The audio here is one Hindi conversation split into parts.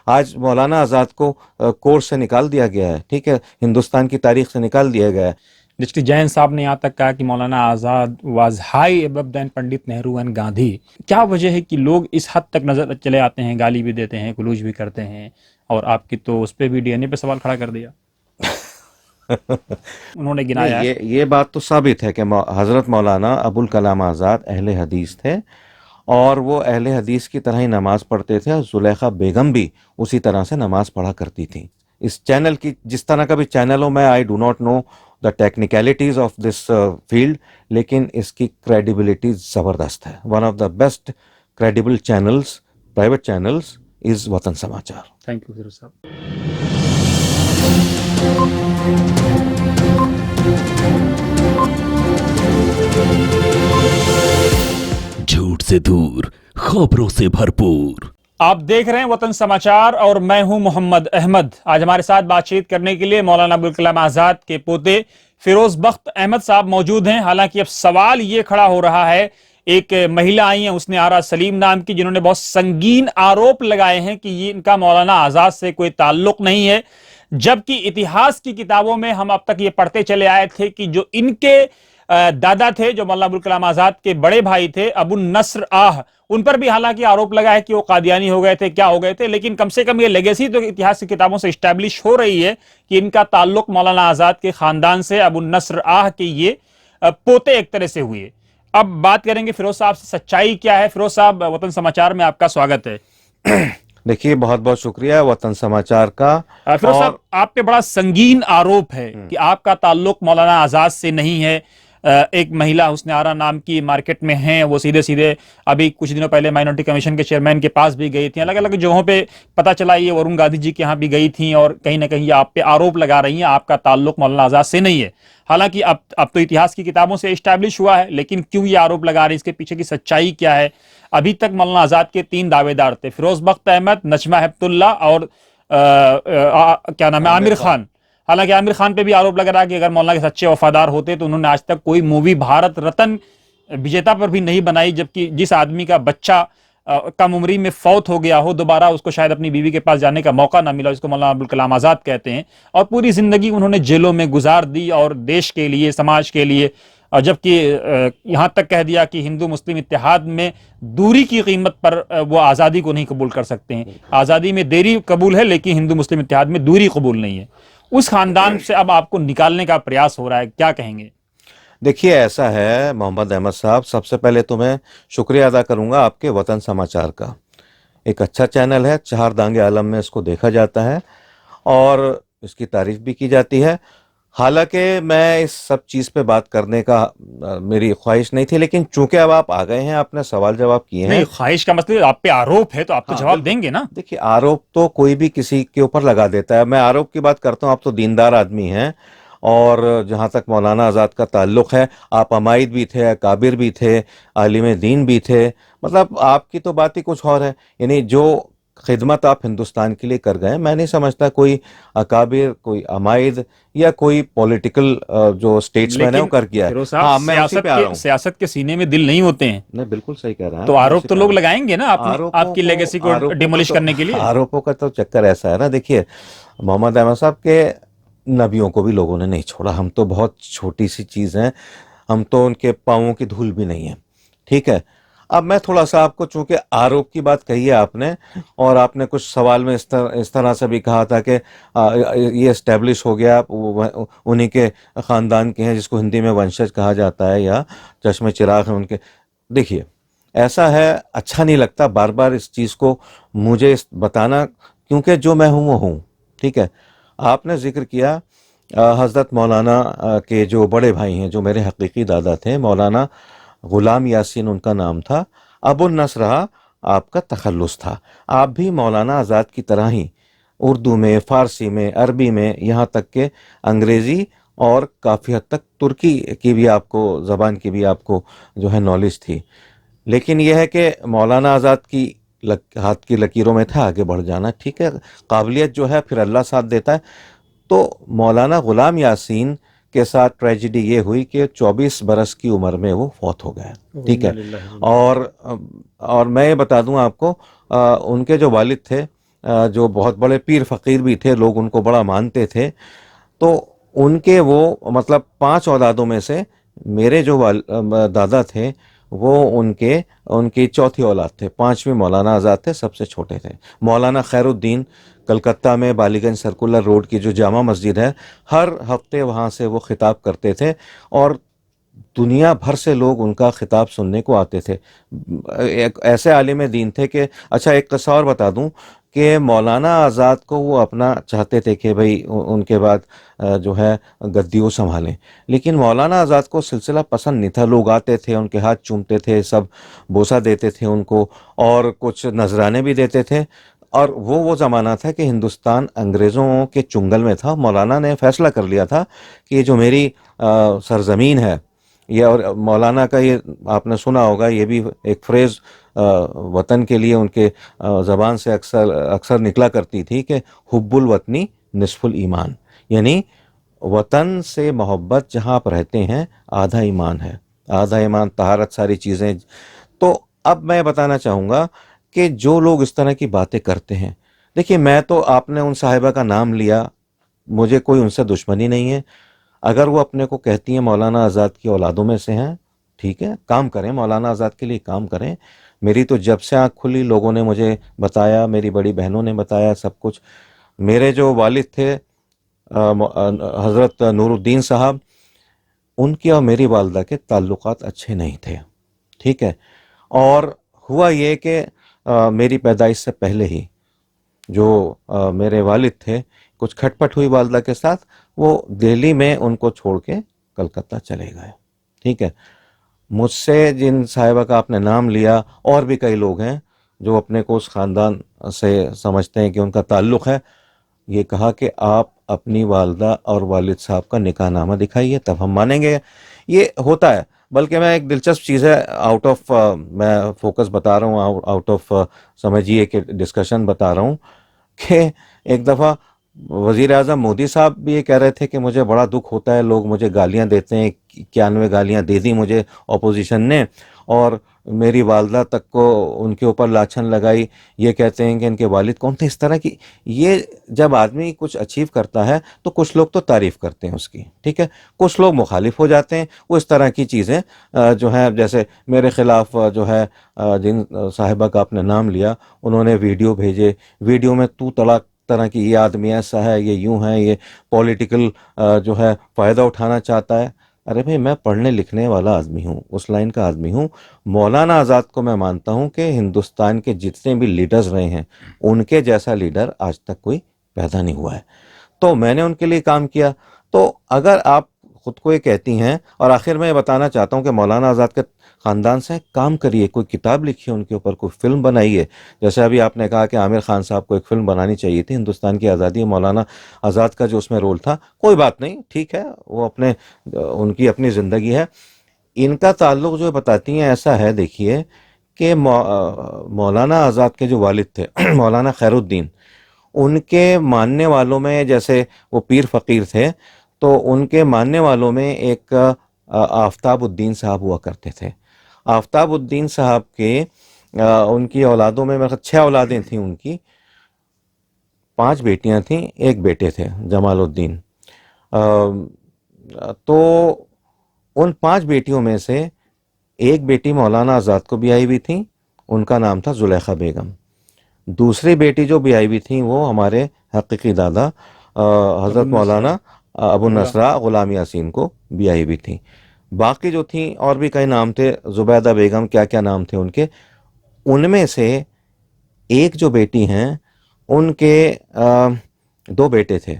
आज मौलाना आज़ाद को कोर्स से निकाल दिया गया है, ठीक है, हिंदुस्तान की तारीख से निकाल दिया गया है। जस्टिस जैन साहब ने यहाँ तक कहा कि Maulana Azad was high above than Pandit Nehru and Gandhi. क्या वजह है कि लोग इस हद तक नजर चले आते हैं, गाली भी देते हैं, गुलूज भी करते हैं, और आपकी तो उस पर भी डीएनए पे सवाल खड़ा कर दिया। उन्होंने नहीं, गिनाया है। ये बात तो साबित है कि हज़रत मौलाना अबुल कलाम आज़ाद अहले हदीस थे, और वो अहले हदीस की तरह ही नमाज पढ़ते थे, और जुलेखा बेगम भी उसी तरह से नमाज पढ़ा करती थी। इस चैनल की जिस तरह का भी चैनल हो, मैं I do not know the technicalities of this field, लेकिन इसकी क्रेडिबिलिटी ज़बरदस्त है। One of the best credible channels, private channels, is वतन समाचार। थैंक यू फिरोज साहब। झूठ से दूर, खबरों से भरपूर। आप देख रहे हैं वतन समाचार और मैं हूं मोहम्मद अहमद। आज हमारे साथ बातचीत करने के लिए मौलाना अबुल कलाम आजाद के पोते फिरोज बख्त अहमद साहब मौजूद हैं। हालांकि अब सवाल ये खड़ा हो रहा है, एक महिला आई है, उसने आरा सलीम नाम की, जिन्होंने बहुत संगीन आरोप लगाए हैं कि ये इनका मौलाना आजाद से कोई ताल्लुक नहीं है, जबकि इतिहास की किताबों में हम अब तक ये पढ़ते चले आए थे कि जो इनके दादा थे, जो मौलाना अबुल कलाम आजाद के बड़े भाई थे अबू नस्र आह, उन पर भी हालांकि आरोप लगा है कि वो कादियानी हो गए थे, क्या हो गए थे, लेकिन कम से कम ये लेगेसी तो इतिहास की किताबों से स्टैब्लिश हो रही है कि इनका ताल्लुक मौलाना आजाद के खानदान से, अबू नस्र आह के ये पोते एक तरह से हुए। अब बात करेंगे फिरोज साहब से, सच्चाई क्या है। फिरोज साहब, वतन समाचार में आपका स्वागत है। देखिए, बहुत बहुत शुक्रिया वतन समाचार का। फिरोज साहब, आप पे बड़ा संगीन आरोप है कि आपका ताल्लुक मौलाना आजाद से नहीं है। एक महिला हुस्न आरा नाम की मार्केट में हैं, वो सीधे सीधे अभी कुछ दिनों पहले माइनॉरिटी कमीशन के चेयरमैन के पास भी गई थी, अलग अलग जगहों पे पता चला ये वरुण गांधी जी के यहाँ भी गई थी, और कहीं ना कहीं आप पे आरोप लगा रही हैं आपका ताल्लुक मौलाना आजाद से नहीं है। हालांकि अब तो इतिहास की किताबों से एस्टैब्लिश हुआ है, लेकिन क्यों ये आरोप लगा रही है, इसके पीछे की सच्चाई क्या है। अभी तक मौलाना आजाद के 3 दावेदार थे, फिरोज बख्त अहमद, नजमा हेपतुल्ला और क्या नाम है, आमिर खान। हालांकि आमिर खान पे भी आरोप लग रहा है कि अगर मौलाना के सच्चे वफादार होते तो उन्होंने आज तक कोई मूवी भारत रत्न विजेता पर भी नहीं बनाई, जबकि जिस आदमी का बच्चा कम उम्री में फौत हो गया हो, दोबारा उसको शायद अपनी बीवी के पास जाने का मौका ना मिला, जिसको मौलाना अबुल कलाम आजाद कहते हैं, और पूरी जिंदगी उन्होंने जेलों में गुजार दी, और देश के लिए, समाज के लिए, और जबकि यहां तक कह दिया कि हिंदू मुस्लिम इत्तेहाद में दूरी की कीमत पर वो आज़ादी को नहीं कबूल कर सकते हैं। आज़ादी में देरी कबूल है, लेकिन हिंदू मुस्लिम इत्तेहाद में दूरी कबूल नहीं है। उस खानदान से अब आपको निकालने का प्रयास हो रहा है, क्या कहेंगे। देखिए, ऐसा है मोहम्मद अहमद साहब, सबसे पहले तो मैं शुक्रिया अदा करूंगा आपके वतन समाचार का। एक अच्छा चैनल है, 4 दांगे आलम में इसको देखा जाता है और इसकी तारीफ भी की जाती है। हालांकि मैं इस सब चीज़ पे बात करने का मेरी ख्वाहिश नहीं थी, लेकिन चूंकि अब आप आ गए हैं, आपने सवाल जवाब किए हैं। नहीं, ख्वाहिश का मतलब आप पे आरोप है तो आप तो जवाब देंगे ना। देखिए, आरोप तो कोई भी किसी के ऊपर लगा देता है। मैं आरोप की बात करता हूँ, आप तो दीनदार आदमी हैं, और जहाँ तक मौलाना आज़ाद का ताल्लुक़ है, आप अमायद भी थे, काबिर भी थे, आलिम दीन भी थे, मतलब आपकी तो बात ही कुछ और है। यानी जो खिदमत आप हिंदुस्तान के लिए कर गए, मैं नहीं समझता कोई अकाबिर, कोई अमायद या कोई पॉलिटिकल जो स्टेट्समैन है वो कर गया है। हाँ, मैं उसी पे आ रहा हूँ। सियासत के सीने में दिल नहीं होते हैं। नहीं, बिल्कुल सही कह रहा है। तो आरोप तो लोग लगाएंगे ना आपकी लेगेसी को डिमोलिश करने के लिए। आरोपों का तो चक्कर ऐसा है ना, देखिए मोहम्मद अहमद साहब के नबियों को भी लोगों ने नहीं छोड़ा। हम तो बहुत छोटी सी चीज़ हैं, हम तो उनके पाँवों की धूल भी नहीं है, ठीक है। अब मैं थोड़ा सा आपको, चूंकि आरोप की बात कही है आपने, और आपने कुछ सवाल में इस तरह से भी कहा था कि ये इस्टेब्लिश हो गया उन्हीं के ख़ानदान के हैं, जिसको हिंदी में वंशज कहा जाता है, या चश्मे चिराग हैं उनके। देखिए, ऐसा है, अच्छा नहीं लगता बार बार इस चीज़ को मुझे बताना, क्योंकि जो मैं हूँ वो हूँ, ठीक है। आपने जिक्र किया हज़रत मौलाना के जो बड़े भाई हैं, जो मेरे हकीकी दादा थे, मौलाना ग़ुलाम यासीन उनका नाम था, अबुल नस्र आपका तखल्लुस था। आप भी मौलाना आज़ाद की तरह ही उर्दू में, फ़ारसी में, अरबी में, यहाँ तक के अंग्रेज़ी और काफ़ी हद तक तुर्की की भी आपको ज़बान की भी आपको जो है नॉलेज थी। लेकिन यह है कि मौलाना आज़ाद की हाथ की लकीरों में था आगे बढ़ जाना, ठीक है। काबिलियत जो है फिर अल्लाह साथ देता है। तो मौलाना ग़ुलाम यासीन के साथ ट्रेजिडी ये हुई कि 24 बरस की उम्र में वो फौत हो गए, ठीक है। और मैं ये बता दूं आपको, उनके जो वालिद थे जो बहुत बड़े पीर फकीर भी थे, लोग उनको बड़ा मानते थे। तो उनके वो मतलब 5 औलादों में से मेरे जो दादा थे वो उनके उनकी चौथी औलाद थे। 5वें मौलाना आज़ाद थे, सबसे छोटे थे। मौलाना खैरुद्दीन कलकत्ता में बालीगंज सर्कुलर रोड की जो जामा मस्जिद है, हर हफ्ते वहाँ से वो खिताब करते थे और दुनिया भर से लोग उनका खिताब सुनने को आते थे। एक ऐसे आलिम दीन थे कि अच्छा, एक किस्सा और बता दूं कि मौलाना आज़ाद को वो अपना चाहते थे कि भाई उनके बाद जो है गद्दी वो संभालें, लेकिन मौलाना आज़ाद को सिलसिला पसंद नहीं था। लोग आते थे, उनके हाथ चूमते थे, सब बोसा देते थे उनको और कुछ नजराने भी देते थे। और वो ज़माना था कि हिंदुस्तान अंग्रेज़ों के चुंगल में था। मौलाना ने फैसला कर लिया था कि ये जो मेरी सरजमीन है ये, और मौलाना का ये आपने सुना होगा, ये भी एक फ्रेज़ वतन के लिए उनके ज़बान से अक्सर अक्सर निकला करती थी कि हुब्बुल वतनी निसफुल ईमान, यानी वतन से मोहब्बत जहाँ आप रहते हैं आधा ईमान है। आधा ईमान तहारत, सारी चीज़ें। तो अब मैं बताना चाहूँगा कि जो लोग इस तरह की बातें करते हैं, देखिए मैं तो, आपने उन साहिबा का नाम लिया, मुझे कोई उनसे दुश्मनी नहीं है। अगर वो अपने को कहती हैं मौलाना आज़ाद की औलादों में से हैं, ठीक है, काम करें, मौलाना आज़ाद के लिए काम करें। मेरी तो जब से आँख खुली लोगों ने मुझे बताया, मेरी बड़ी बहनों ने बताया सब कुछ। मेरे जो वालिद थे हज़रत नूरुद्दीन साहब, उनकी और मेरी वालदा के ताल्लुकात अच्छे नहीं थे, ठीक है। और हुआ ये कि मेरी पैदाइश से पहले ही जो मेरे वालिद थे, कुछ खटपट हुई वालदा के साथ, वो दिल्ली में उनको छोड़ के कलकत्ता चले गए, ठीक है। मुझसे जिन साहिबा का आपने नाम लिया, और भी कई लोग हैं जो अपने को उस ख़ानदान से समझते हैं कि उनका ताल्लुक़ है, ये कहा कि आप अपनी वालदा और वालिद साहब का निकाहनामा दिखाइए तब हम मानेंगे। ये होता है। बल्कि मैं, एक दिलचस्प चीज़ है, आउट ऑफ मैं फोकस बता रहा हूँ, आउट ऑफ समझिए कि डिस्कशन बता रहा हूँ कि एक दफ़ा वज़ीर आज़म मोदी साहब भी ये कह रहे थे कि मुझे बड़ा दुख होता है, लोग मुझे गालियां देते हैं। 91 गालियां दे दी मुझे ऑपोजिशन ने, और मेरी वालदा तक को उनके ऊपर लाछन लगाई। ये कहते हैं कि इनके वालिद कौन थे, इस तरह की। ये जब आदमी कुछ अचीव करता है तो कुछ लोग तो तारीफ़ करते हैं उसकी, ठीक है, कुछ लोग मुखालिफ हो जाते हैं। वो इस तरह की चीज़ें जो हैं, जैसे मेरे ख़िलाफ़ जो है जिन साहिबा का आपने नाम लिया, उन्होंने वीडियो भेजे, वीडियो में तू तड़ाक तरह की, ये आदमी ऐसा है, ये यूं है, ये पॉलिटिकल जो है फ़ायदा उठाना चाहता है। अरे भाई, मैं पढ़ने लिखने वाला आदमी हूँ, उस लाइन का आदमी हूँ। मौलाना आज़ाद को मैं मानता हूँ कि हिंदुस्तान के जितने भी लीडर्स रहे हैं, उनके जैसा लीडर आज तक कोई पैदा नहीं हुआ है। तो मैंने उनके लिए काम किया। तो अगर आप खुद को ये कहती हैं, और आखिर में ये बताना चाहता हूँ कि मौलाना आज़ाद के ख़ानदान से काम करिए, कोई किताब लिखिए उनके ऊपर, कोई फ़िल्म बनाइए। जैसे अभी आपने कहा कि आमिर खान साहब को एक फ़िल्म बनानी चाहिए थी, हिंदुस्तान की आज़ादी, मौलाना आज़ाद का जो उसमें रोल था, कोई बात नहीं, ठीक है, वो अपने उनकी अपनी ज़िंदगी है। इनका ताल्लुक़ जो बताती हैं ऐसा है, देखिए कि मौलाना आज़ाद के जो वालिद थे मौलाना खैरुद्दीन, उनके मानने वालों में, जैसे वो पीर फ़कीर थे, तो उनके मानने वालों में एक आफ्ताबुद्दीन साहब हुआ करते थे। आफ्ताबुद्दीन साहब के उनकी औलादों में, मेरे 6 औलादें थीं उनकी। 5 बेटियां थीं, 1 बेटे थे, जमालुद्दीन। तो उन 5 बेटियों में से एक बेटी मौलाना आज़ाद को भी आई हुई थी, उनका नाम था जुलेखा बेगम। दूसरी बेटी जो भी आई हुई थी वो हमारे हकीकी दादा हज़रत मौलाना अबू नसरा ग़ुलाम यासीन को भी आई हुई थी। बाकी जो थी, और भी कई नाम थे, ज़ुबैदा बेगम, क्या क्या नाम थे उनके। उनमें से एक जो बेटी हैं, उनके 2 बेटे थे,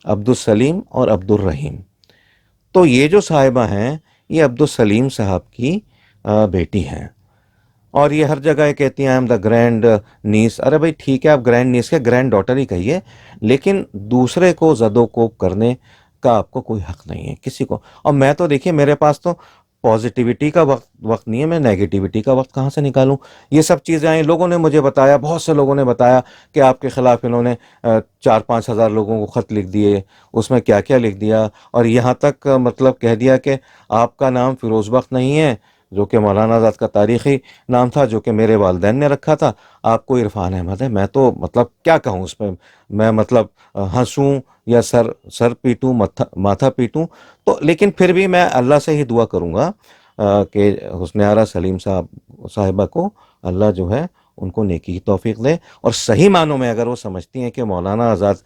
अब्दुल सलीम और अब्दुल रहीम। तो ये जो साहिबा हैं, ये अब्दुल सलीम साहब की बेटी हैं। और ये हर जगह ये कहती हैं आई एम द ग्रैंड नीस। अरे भाई ठीक है, आप ग्रैंड नीस के ग्रैंड डॉटर ही कहिए, लेकिन दूसरे को ज़दोकोब करने का आपको कोई हक नहीं है, किसी को। और मैं तो, देखिए, मेरे पास तो पॉजिटिविटी का वक्त नहीं है, मैं नेगेटिविटी का वक्त कहाँ से निकालूं। ये सब चीज़ें आई, लोगों ने मुझे बताया, बहुत से लोगों ने बताया कि आपके ख़िलाफ़ इन्होंने 4-5 हज़ार लोगों को ख़त लिख दिए, उसमें क्या क्या लिख दिया, और यहाँ तक मतलब कह दिया कि आपका नाम फ़िरोज़ बख्त नहीं है, जो कि मौलाना आज़ाद का तारीख़ी नाम था, जो कि मेरे वालिदैन ने रखा था। आपको इरफान अहमद है। मैं तो मतलब क्या कहूँ उस पर, मैं मतलब हंसूँ या सर सर पीटूँ, माथा पीटूँ। तो लेकिन फिर भी मैं अल्लाह से ही दुआ करूँगा कि हुस्न आरा सलीम साहिबा को अल्लाह जो है उनको नेकी की तौफीक दे, और सही मानों में अगर वो समझती हैं कि मौलाना आज़ाद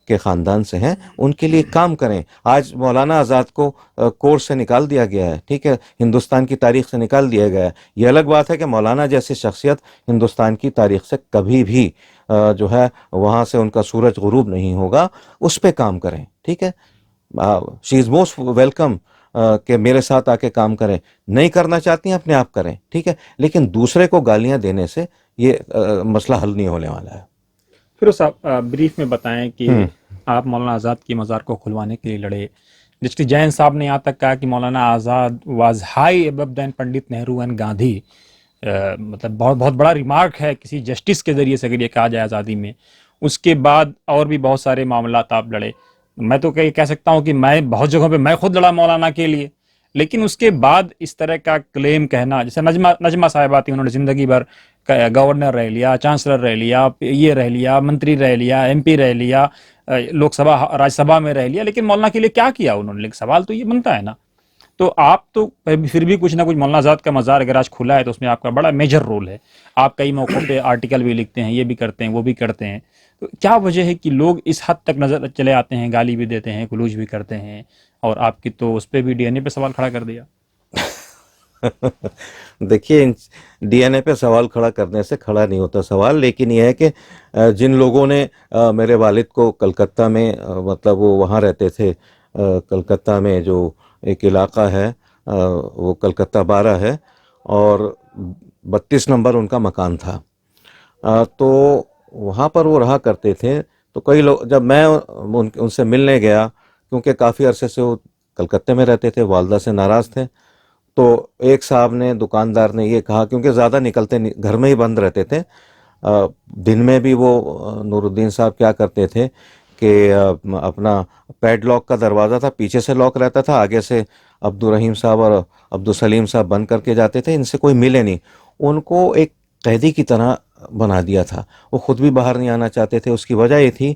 के ख़ानदान से हैं, उनके लिए काम करें। आज मौलाना आज़ाद को कोर्स से निकाल दिया गया है, ठीक है, हिंदुस्तान की तारीख़ से निकाल दिया गया है। ये अलग बात है कि मौलाना जैसी शख्सियत हिंदुस्तान की तारीख़ से कभी भी जो है वहाँ से उनका सूरज गुरूब नहीं होगा, उस पर काम करें, ठीक है। शी इज़ मोस्ट वेलकम कि मेरे साथ आके काम करें। नहीं करना चाहती हैं अपने आप करें, ठीक है, लेकिन दूसरे को गालियां देने से ये मसला हल नहीं होने वाला है। फिर उस आप ब्रीफ में बताएं कि हम्म। आप मौलाना आज़ाद की मज़ार को खुलवाने के लिए लड़े। जस्टिस जैन साहब ने यहाँ तक कहा कि Maulana Azad was high above than Pandit Nehru and Gandhi. मतलब बहुत बहुत बड़ा रिमार्क है किसी जस्टिस के ज़रिए से अगर ये कहा जाए आज़ादी में। उसके बाद और भी बहुत सारे मामलात आप लड़े। मैं तो कह सकता हूँ कि मैं बहुत जगहों पे मैं खुद लड़ा मौलाना के लिए, लेकिन उसके बाद इस तरह का क्लेम कहना, जैसे नजमा साहिबा थी, उन्होंने ज़िंदगी भर गवर्नर रह लिया, चांसलर रह लिया, ये रह लिया, मंत्री रह लिया, एमपी रह लिया, लोकसभा राज्यसभा में रह लिया, लेकिन मौलाना के लिए क्या किया उन्होंने? लेकिन सवाल तो ये बनता है ना। तो आप तो फिर भी कुछ ना कुछ, मौलाना आज़ाद का मज़ार अगर आज खुला है तो उसमें आपका बड़ा मेजर रोल है। आप कई मौक़ों पे आर्टिकल भी लिखते हैं, ये भी करते हैं, वो भी करते हैं। तो क्या वजह है कि लोग इस हद तक नज़र चले आते हैं, गाली भी देते हैं, गुलूज भी करते हैं, और आपकी तो उस पर भी डीएनए पे सवाल खड़ा कर दिया? देखिए, डीएनए पे सवाल खड़ा करने से खड़ा नहीं होता सवाल, लेकिन यह है कि जिन लोगों ने मेरे वालिद को कलकत्ता में मतलब वो वहाँ रहते थे, कलकत्ता में जो एक इलाका है वो कलकत्ता 12 है और 32 नंबर उनका मकान था। तो वहाँ पर वो रहा करते थे। तो कई लोग, जब मैं उनसे मिलने गया, क्योंकि काफ़ी अरसे से वो कलकत्ते में रहते थे, वालदा से नाराज़ थे, तो एक साहब ने, दुकानदार ने ये कहा, क्योंकि ज़्यादा निकलते नहीं, घर में ही बंद रहते थे। दिन में भी वो नूरुद्दीन साहब क्या करते थे कि अपना पैडलॉक का दरवाज़ा था, पीछे से लॉक रहता था, आगे से अब्दुल साहब और अब्दुल सलीम साहब बंद करके जाते थे। इनसे कोई मिले नहीं। उनको एक कैदी की तरह बना दिया था। वो ख़ुद भी बाहर नहीं आना चाहते थे। उसकी वजह ये थी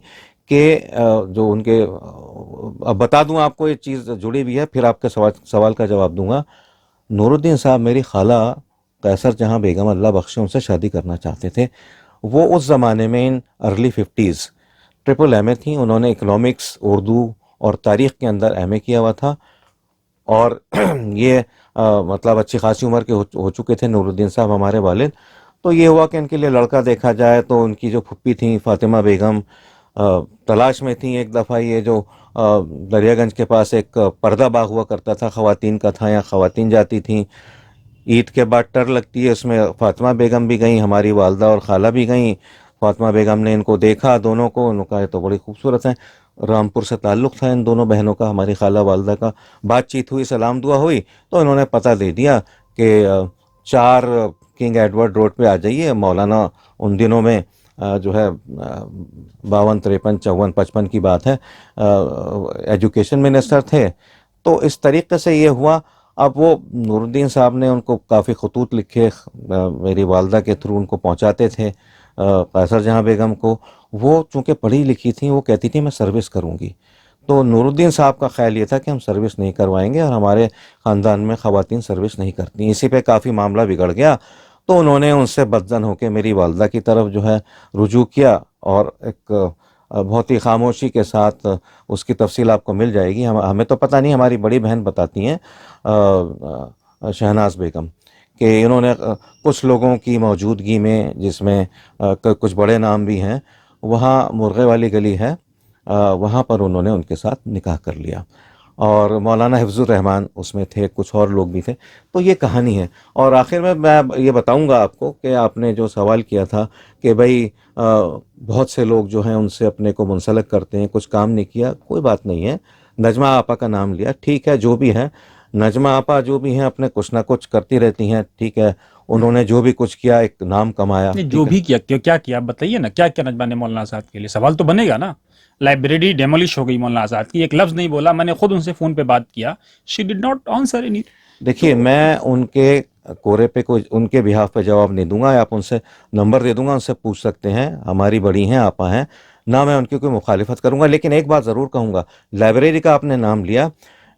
कि जो उनके, अब बता दूं आपको, ये चीज़ जुड़ी भी है, फिर आपके सवाल का जवाब दूंगा। नूरुद्दीन साहब मेरी खाला कैसर जहाँ बेगम अल्लाह बख्शे उनसे शादी करना चाहते थे। वो उस ज़माने में in early 50s triple MA थी। उन्होंने इकोनॉमिक्स, उर्दू और तारीख़ के अंदर एमए किया हुआ था, और ये मतलब अच्छी खासी उम्र के हो चुके थे नूरुद्दीन साहब हमारे वालिद। तो ये हुआ कि इनके लिए लड़का देखा जाए, तो उनकी जो फुप्पी थी फातिमा बेगम तलाश में थी। एक दफ़ा ये जो दरियागंज के पास एक पर्दा बाग हुआ करता था, ख़वातीन का था, यहाँ ख़वातीन जाती थीं। ईद के बाद टर लगती है, उसमें फातिमा बेगम भी गई, हमारी वालदा और खाला भी गई। फातिमा बेगम ने इनको देखा, दोनों को, उनका ये तो बड़ी खूबसूरत है। रामपुर से ताल्लुक़ था इन दोनों बहनों का, हमारी खाला वालदा का। बातचीत हुई, सलाम दुआ हुई, तो इन्होंने पता दे दिया कि 4 किंग एडवर्ड रोड पे आ जाइए। मौलाना उन दिनों में जो है 52, 53, 54, 55 की बात है, एजुकेशन मिनिस्टर थे। तो इस तरीके से ये हुआ। अब वो नूरुद्दीन साहब ने उनको काफ़ी खतूत लिखे, मेरी वालदा के थ्रू उनको पहुंचाते थे कैसर जहाँ बेगम को। वो चूँकि पढ़ी लिखी थी, वो कहती थी मैं सर्विस करूँगी। तो नूरुद्दीन साहब का ख्याल ये था कि हम सर्विस नहीं करवाएंगे, और हमारे ख़ानदान में ख़वातीन सर्विस नहीं करती। इसी पे काफ़ी मामला बिगड़ गया। तो उन्होंने उनसे बदजन होकर मेरी वालदा की तरफ जो है रुजू किया, और एक बहुत ही खामोशी के साथ, उसकी तफसील आपको मिल जाएगी, हमें तो पता नहीं, हमारी बड़ी बहन बताती हैं शहनाज बेगम, कि इन्होंने कुछ लोगों की मौजूदगी में, जिसमें कुछ बड़े नाम भी हैं, वहाँ मुर्गे वाली गली है, वहाँ पर उन्होंने उनके साथ निकाह कर लिया। और मौलाना हिफ्ज़ुर रहमान उसमें थे, कुछ और लोग भी थे। तो ये कहानी है। और आखिर में मैं ये बताऊंगा आपको कि आपने जो सवाल किया था कि भाई बहुत से लोग जो हैं उनसे अपने को मुंसलिक करते हैं, कुछ काम नहीं किया। कोई बात नहीं है, नजमा आपा का नाम लिया, ठीक है, जो भी है, नजमा आपा जो भी हैं अपने कुछ ना कुछ करती रहती हैं, ठीक है। उन्होंने जो भी कुछ किया, एक नाम कमाया। जो भी किया, क्या किया आप बताइए ना, क्या क्या नजमा ने मौलाना आज़ाद के लिए? सवाल तो बनेगा ना। लाइब्रेरी डेमोलिश हो गई मौलाना आज़ाद की, एक लफ्ज़ नहीं बोला। मैंने खुद उनसे फ़ोन पे बात किया, she did not answer any. देखिए, मैं उनके कोरे पे कोई उनके बिहाफ पे जवाब नहीं दूंगा, आप उनसे नंबर दे दूंगा, उनसे पूछ सकते हैं, हमारी बड़ी हैं, आपा हैं, ना मैं उनकी कोई मुखालिफत करूंगा। लेकिन एक बात ज़रूर कहूंगा, लाइब्रेरी का आपने नाम लिया,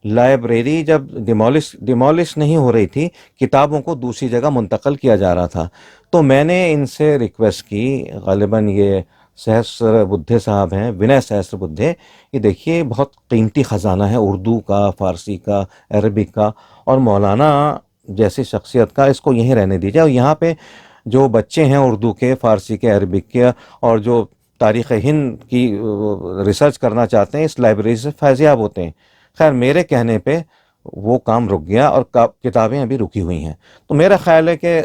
लाइब्रेरी जब डिमोलिश नहीं हो रही थी, किताबों को दूसरी जगह मुंतकल किया जा रहा था, तो मैंने इनसे रिक्वेस्ट की, गालिबन ये सहस्र बुद्धे साहब हैं, विनय सहस्र बुद्धे, ये देखिए बहुत कीमती ख़जाना है उर्दू का, फ़ारसी का, अरबिक का और मौलाना जैसी शख्सियत का, इसको यहीं रहने दीजिए। और यहाँ पे जो बच्चे हैं उर्दू के, फ़ारसी के, अरबिक के और जो तारीख़ हिंद की रिसर्च करना चाहते हैं, इस लाइब्रेरी से फैज़याब होते हैं। खैर मेरे कहने पे वो काम रुक गया और किताबें अभी रुकी हुई हैं। तो मेरा ख्याल है कि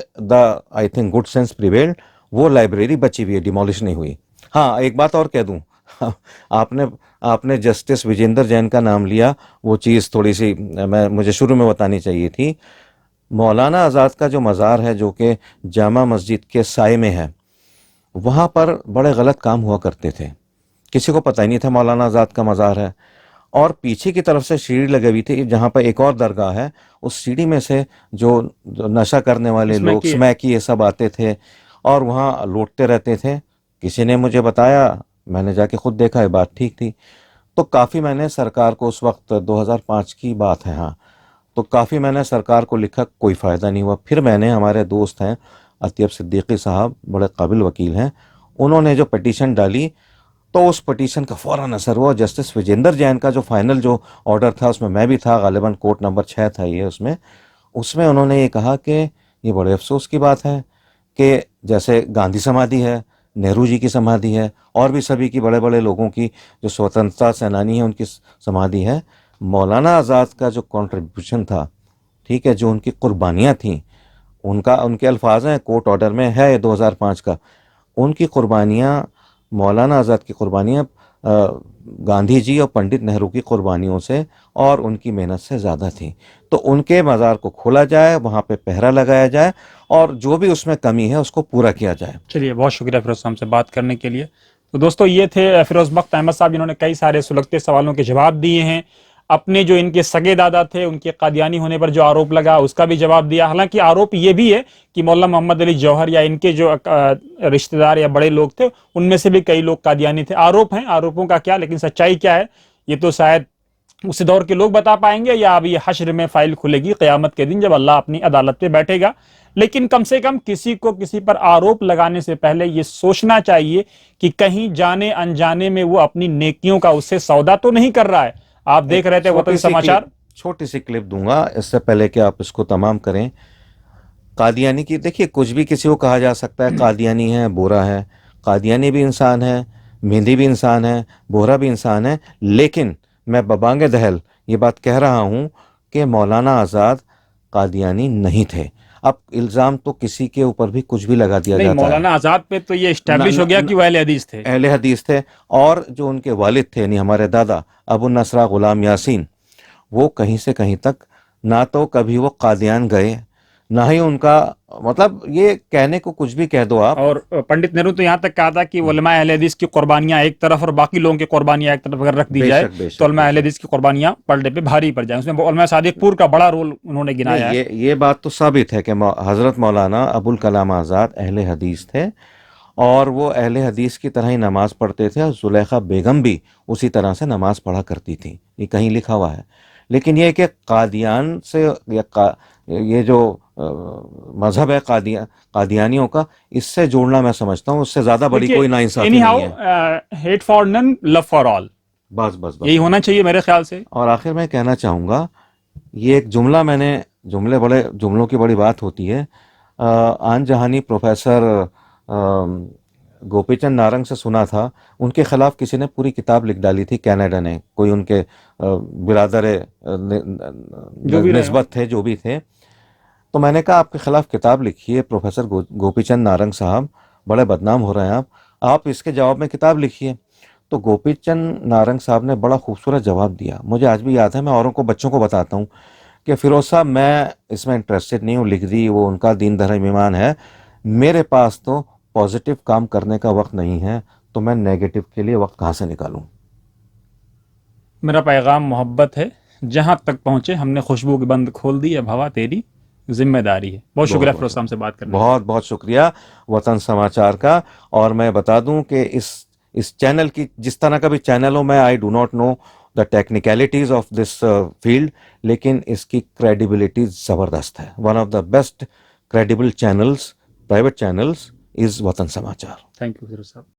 I think good sense prevailed, वो लाइब्रेरी बची हुई है, डिमोलिश नहीं हुई। हाँ, एक बात और कह दूं, आपने आपने जस्टिस विजेंद्र जैन का नाम लिया, वो चीज़ थोड़ी सी मुझे शुरू में बतानी चाहिए थी। मौलाना आज़ाद का जो मज़ार है, जो कि जामा मस्जिद के साए में है, वहाँ पर बड़े गलत काम हुआ करते थे, किसी को पता ही नहीं था मौलाना आज़ाद का मज़ार है। और पीछे की तरफ से सीढ़ी लगी हुई थी, जहाँ पर एक और दरगाह है, उस सीढ़ी में से जो नशा करने वाले लोग, स्मैकी ये सब आते थे और वहाँ लूटते रहते थे। किसी ने मुझे बताया, मैंने जाके खुद देखा, ये बात ठीक थी। तो काफ़ी मैंने सरकार को, उस वक्त 2005 की बात है, हाँ, तो काफ़ी मैंने सरकार को लिखा, कोई फ़ायदा नहीं हुआ। फिर मैंने, हमारे दोस्त हैं अतीब सिद्दीकी साहब, बड़े काबिल वकील हैं, उन्होंने जो पटिशन डाली, तो उस पटिशन का फ़ौरन असर हुआ। जस्टिस विजेंद्र जैन का जो फाइनल जो ऑर्डर था, उसमें मैं भी था, गालिबन कोर्ट नंबर 6 था ये, उसमें उन्होंने ये कहा कि ये बड़े अफसोस की बात है कि जैसे गांधी समाधि है, नेहरू जी की समाधि है, और भी सभी की, बड़े बड़े लोगों की जो स्वतंत्रता सेनानी हैं उनकी समाधि है, मौलाना आज़ाद का जो कंट्रीब्यूशन था, ठीक है, जो उनकी कुर्बानियाँ थीं, उनके अल्फाज हैं, कोर्ट ऑर्डर में है 2005 का, उनकी कुर्बानियाँ, मौलाना आज़ाद की कुर्बानियाँ गांधी जी और पंडित नेहरू की कुर्बानियों से और उनकी मेहनत से ज़्यादा थी। तो उनके मज़ार को खोला जाए, वहाँ पे पहरा लगाया जाए और जो भी उसमें कमी है उसको पूरा किया जाए। चलिए, बहुत शुक्रिया फिरोज साहब से बात करने के लिए। तो दोस्तों, ये थे फिरोज बख्त अहमद साहब, जिन्होंने कई सारे सुलगते सवालों के जवाब दिए हैं। अपने जो इनके सगे दादा थे, उनके कादियानी होने पर जो आरोप लगा, उसका भी जवाब दिया। हालांकि आरोप ये भी है कि मौलाना मोहम्मद अली जौहर या इनके जो रिश्तेदार या बड़े लोग थे, उनमें से भी कई लोग कादियानी थे। आरोप हैं, आरोपों का क्या, लेकिन सच्चाई क्या है ये तो शायद उस दौर के लोग बता पाएंगे, या अब ये हश्र में फाइल खुलेगी क़यामत के दिन, जब अल्लाह अपनी अदालत पे बैठेगा। लेकिन कम से कम किसी को किसी पर आरोप लगाने से पहले ये सोचना चाहिए कि कहीं जाने अनजाने में वो अपनी नेकियों का उससे सौदा तो नहीं कर रहा है। आप देख रहे थे वतन समाचार, छोटी सी क्लिप दूंगा इससे पहले कि आप इसको तमाम करें। कादियानी की, देखिए, कुछ भी किसी को कहा जा सकता है, कादियानी है, बोरा है, कादियानी भी इंसान है, मेहंदी भी इंसान है, बोरा भी इंसान है, लेकिन मैं बबांगे दहल ये बात कह रहा हूं कि मौलाना आज़ाद कादियानी नहीं थे। अब इल्ज़ाम तो किसी के ऊपर भी कुछ भी लगा दिया जाता है। मौलाना आज़ाद पे तो ये एस्टैब्लिश हो गया कि वो अहले हदीस थे, अहले हदीस थे। और जो उनके वालिद थे, यानी हमारे दादा अबू नसरा गुलाम यासीन, वो कहीं से कहीं तक ना तो कभी वो कादियान गए, ना ही उनका, मतलब ये कहने को कुछ भी कह दो आप। और पंडित नेहरू तो यहाँ तक कहा था कि उलमा अहले हदीस की कुर्बानियां एक तरफ और बाकी लोगों की कुर्बानियां एक तरफ अगर रख दी जाए तो उलमा अहले हदीस की कुर्बानियां पलटे पे भारी पड़ जाए। उसमें उलमा सादिकपुर का बड़ा रोल उन्होंने गिनाया है। ये बात तो साबित है कि हजरत मौलाना अबुल कलाम आज़ाद अहले हदीस थे और वो अहले हदीस की तरह ही नमाज पढ़ते थे, और जुलेखा बेगम भी उसी तरह से नमाज पढ़ा करती थी, ये कहीं लिखा हुआ है। लेकिन ये कि कादियान से ये जो मजहब है कादियानियों का, इससे जोड़ना मैं समझता हूँ उससे ज्यादा बड़ी कोई नाइंसाफी नहीं है। Hate for none, love for all, बस बस बस यही होना चाहिए मेरे ख्याल से। और आखिर में कहना चाहूँगा, ये एक जुमलों की बड़ी बात होती है। आन जहानी प्रोफेसर गोपीचंद नारंग से सुना था, उनके खिलाफ किसी ने पूरी किताब लिख डाली थी, कनाडा ने, कोई उनके बिरादर निस्बत थे, जो भी थे। तो मैंने कहा आपके खिलाफ किताब लिखी है प्रोफेसर गोपीचंद नारंग साहब, बड़े बदनाम हो रहे हैं आप इसके जवाब में किताब लिखिए। तो गोपीचंद नारंग साहब ने बड़ा खूबसूरत जवाब दिया, मुझे आज भी याद है, मैं औरों को, बच्चों को बताता हूँ कि फिरोज साहब मैं इसमें इंटरेस्टेड नहीं हूँ, लिख दी, वो उनका दीन धर्म ईमान है, मेरे पास तो पॉजिटिव काम करने का वक्त नहीं है, तो मैं नेगेटिव के लिए वक्त कहाँ से निकालूं। मेरा पैगाम मोहब्बत है, जहां तक पहुंचे हमने खुशबू की बंद खोल दी, अब हवा तेरी जिम्मेदारी है। बहुत शुक्रिया बहुत फिरोज साहब से बात करने के बहुत बहुत शुक्रिया वतन समाचार का। और मैं बता दूं कि इस चैनल की, जिस तरह का भी चैनल हो, मैं I do not know the technicalities of this field, लेकिन इसकी क्रेडिबिलिटी जबरदस्त है। One of the best credible channels, private channels is वतन समाचार। थैंक यू फिरोज साहब।